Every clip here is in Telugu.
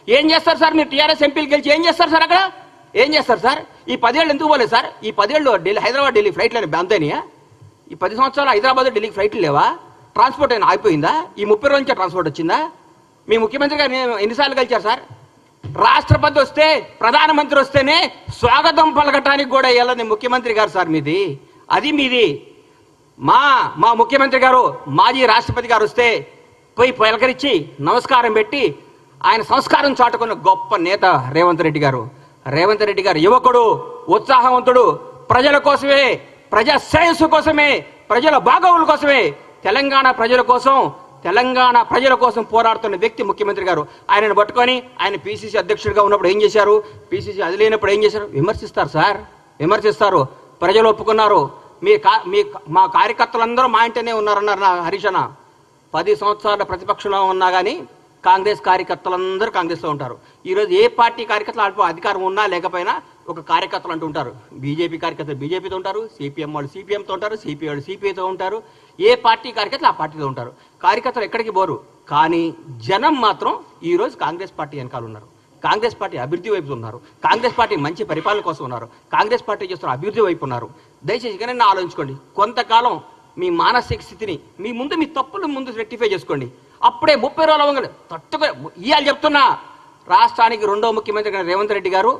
ఏం చేస్తారు సార్? మీరు టీఆర్ఎస్ ఎంపీలు గెలిచి ఏం చేస్తారు సార్? అక్కడ ఏం చేస్తారు సార్? ఈ 10 ఏళ్ళు ఎందుకు పోలేదు సార్? ఈ 10 ఏళ్ళు హైదరాబాద్ ఢిల్లీ ఫ్లైట్లు అంతేనియా? ఈ 10 సంవత్సరాలు హైదరాబాద్ ఢిల్లీకి ఫ్లైట్లు లేవా? ట్రాన్స్పోర్ట్ అయినా ఆగిపోయిందా? ఈ 30 రోజుల నుంచి ట్రాన్స్పోర్ట్ వచ్చిందా? మీ ముఖ్యమంత్రి గారు ఎన్నిసార్లు కలిచారు సార్? రాష్ట్రపతి వస్తే, ప్రధానమంత్రి వస్తేనే స్వాగతం పలకటానికి కూడా వెళ్ళని ముఖ్యమంత్రి గారు సార్ మీది. అది మీది. మా ముఖ్యమంత్రి గారు, మాజీ రాష్ట్రపతి గారు వస్తే పోయి పలకరించి నమస్కారం పెట్టి ఆయన సంస్కారం చాటుకున్న గొప్ప నేత రేవంత్ రెడ్డి గారు. రేవంత్ రెడ్డి గారు యువకుడు, ఉత్సాహవంతుడు, ప్రజల కోసమే, ప్రజా శ్రేయస్సు కోసమే, ప్రజల బాగోగుల కోసమే, తెలంగాణ ప్రజల కోసం పోరాడుతున్న వ్యక్తి ముఖ్యమంత్రి గారు. ఆయనను పట్టుకొని ఆయన పిసిసి అధ్యక్షుడిగా ఉన్నప్పుడు ఏం చేశారు, పిసిసి అది లేనప్పుడు ఏం చేశారు? విమర్శిస్తారు సార్, విమర్శిస్తారు. ప్రజలు ఒప్పుకున్నారు. మా కార్యకర్తలందరూ మా ఇంటనే ఉన్నారన్నారు నా హరీష్ అన్న. 10 సంవత్సరాల ప్రతిపక్షంలో ఉన్నా కానీ కాంగ్రెస్ కార్యకర్తలందరూ కాంగ్రెస్లో ఉంటారు. ఈరోజు ఏ పార్టీ కార్యకర్తలు అధికారం ఉన్నా లేకపోయినా ఒక కార్యకర్తలు అంటూ ఉంటారు. బీజేపీ కార్యకర్తలు బీజేపీతో ఉంటారు, సిపిఎం వాళ్ళు సిపిఎంతో ఉంటారు, సిపిఐ వాళ్ళు సిపిఐతో ఉంటారు. ఏ పార్టీ కార్యకర్తలు ఆ పార్టీతో ఉంటారు. కార్యకర్తలు ఎక్కడికి పోరు. కానీ జనం మాత్రం ఈరోజు కాంగ్రెస్ పార్టీ వెనకాల ఉన్నారు. కాంగ్రెస్ పార్టీ అభివృద్ధి వైపు ఉన్నారు. కాంగ్రెస్ పార్టీ మంచి పరిపాలన కోసం ఉన్నారు. కాంగ్రెస్ పార్టీ చేస్తున్న అభివృద్ధి వైపు ఉన్నారు. దయచేసి ఇకనైనా ఆలోచించుకోండి. కొంతకాలం మీ మానసిక స్థితిని మీ తప్పులు ముందు రెక్టిఫై చేసుకోండి. అప్పుడే 30 రోజుల అవ్వగలరు తట్టుగా. ఇవాళ చెప్తున్నా, రాష్ట్రానికి 2వ ముఖ్యమంత్రి రేవంత్ రెడ్డి గారు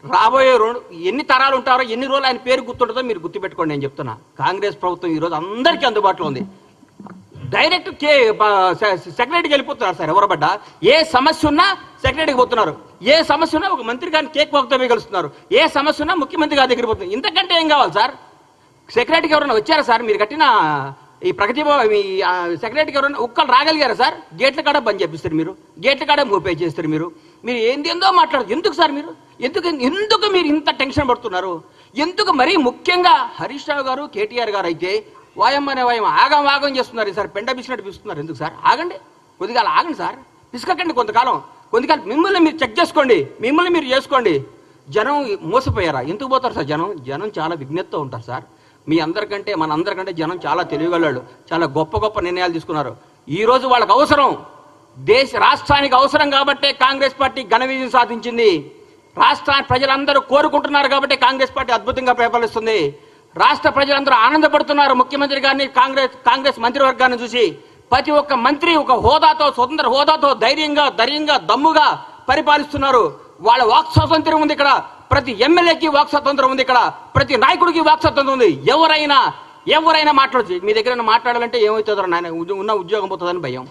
రాబోయే ఎన్ని తరాలు ఉంటారో, ఎన్ని రోజులు ఆయన పేరు గుర్తుంటుందో మీరు గుర్తుపెట్టుకోండి. నేను చెప్తున్నా, కాంగ్రెస్ ప్రభుత్వం ఈరోజు అందరికీ అందుబాటులో ఉంది. డైరెక్ట్ సెక్రటరీకి వెళ్ళిపోతున్నారు సార్. ఎవరబడ్డా ఏ సమస్య ఉన్నా సెక్రటరీకి పోతున్నారు. ఏ సమస్య ఉన్నా ఒక మంత్రి గారిని కేక్ వాక్తో కలుస్తున్నారు. ఏ సమస్య ఉన్నా ముఖ్యమంత్రి గారి దగ్గర పోతున్నారు. ఇంతకంటే ఏం కావాలి సార్? సెక్రటరీకి ఎవరైనా వచ్చారా సార్? మీరు కట్టిన ఈ ప్రగతి మీ సెక్రటరీకి ఎవరైనా ఒక్కరు రాగలిగారా సార్? గేట్ల కాడ బంద్ చేపిస్తారు మీరు, గేట్ల కాడ మూపే చేస్తారు మీరు. ఏందో మాట్లాడదు. ఎందుకు సార్ మీరు? ఎందుకు మీరు ఇంత టెన్షన్ పడుతున్నారు? ఎందుకు? మరీ ముఖ్యంగా హరీష్ రావు గారు, కేటీఆర్ గారు అయితే వాయమ్మనే వాయం ఆగం చేస్తున్నారు సార్. పెండ బిసినట్టు పిస్తున్నారు. ఎందుకు సార్? ఆగండి, కొద్దిగా ఆగండి సార్. పిసుకకండి కొంతకాలం. మిమ్మల్ని మీరు చెక్ చేసుకోండి, మిమ్మల్ని మీరు చేసుకోండి. జనం మోసపోయారా? ఎందుకు పోతారు సార్? జనం చాలా విజ్ఞతతో ఉంటారు సార్. మనందరికంటే జనం చాలా తెలివిగలవాళ్ళు. చాలా గొప్ప నిర్ణయాలు తీసుకున్నారు. ఈరోజు వాళ్ళకి అవసరం, రాష్ట్రానికి అవసరం కాబట్టే కాంగ్రెస్ పార్టీ ఘన విజయం సాధించింది. రాష్ట్రాన్ని ప్రజలందరూ కోరుకుంటున్నారు కాబట్టి కాంగ్రెస్ పార్టీ అద్భుతంగా పరిపాలిస్తుంది. రాష్ట్ర ప్రజలందరూ ఆనందపడుతున్నారు ముఖ్యమంత్రి గారిని, కాంగ్రెస్ మంత్రివర్గాన్ని చూసి. ప్రతి ఒక్క మంత్రి ఒక హోదాతో, స్వతంత్ర హోదాతో ధైర్యంగా దమ్ముగా పరిపాలిస్తున్నారు. వాళ్ళ వాక్ స్వాతంత్ర్యం ఉంది ఇక్కడ. ప్రతి ఎమ్మెల్యేకి వాక్ స్వాతంత్రం ఉంది ఇక్కడ. ప్రతి నాయకుడికి వాక్ స్వాతంత్రం ఉంది. ఎవరైనా మాట్లాడచ్చు. మీ దగ్గర మాట్లాడాలంటే ఏమవుతుందో నాయన, ఉన్న ఉద్యోగం పోతుందని భయం.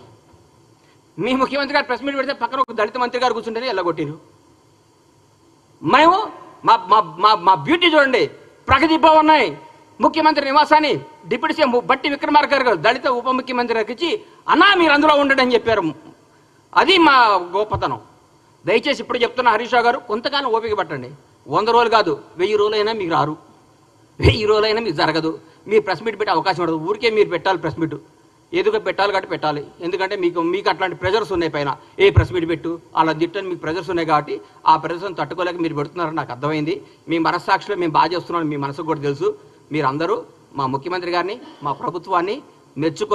మీ ముఖ్యమంత్రి గారు ప్రెస్ మీట్ పెడితే పక్కన ఒక దళిత మంత్రి గారు కూర్చుంటేనే ఎల్లగొట్టిరు. మేము మా బ్యూటీ చూడండి. ప్రగతి భవన్ ముఖ్యమంత్రి నివాసాన్ని డిప్యూటీ సీఎం బట్టి విక్రమార్క గారు దళిత ఉప ముఖ్యమంత్రి గారికి ఇచ్చి, అన్నా మీరు అందులో ఉండండి అని చెప్పారు. అది మా గొప్పతనం. దయచేసి ఇప్పుడు చెప్తున్న హరీష్ రావు గారు, కొంతకాలం ఓపిక పట్టండి. 100 రోజులు కాదు, 1000 రోజులైనా మీకు రారు, 1000 రోజులైనా మీకు జరగదు. మీరు ప్రెస్ మీట్ పెట్టే అవకాశం ఉండదు. ఊరికే మీరు పెట్టాలి ప్రెస్ మీట్. ఏదో పెట్టాలి కాబట్టి పెట్టాలి. ఎందుకంటే మీకు అట్లాంటి ప్రెజర్స్ ఉన్నాయి పైన. ఏ ప్రెస్ మీట్ పెట్టు అలా తిట్టని మీకు ప్రెజర్స్ ఉన్నాయి కాబట్టి ఆ ప్రెజర్స్ని తట్టుకోలేక మీరు పెడుతున్నారని నాకు అర్థమైంది. మీ మనస్సాక్షిలో మేము బాగా చేస్తున్నాం, మీ మనసుకు కూడా తెలుసు. మీరందరూ మా ముఖ్యమంత్రి గారిని, మా ప్రభుత్వాన్ని మెచ్చుకో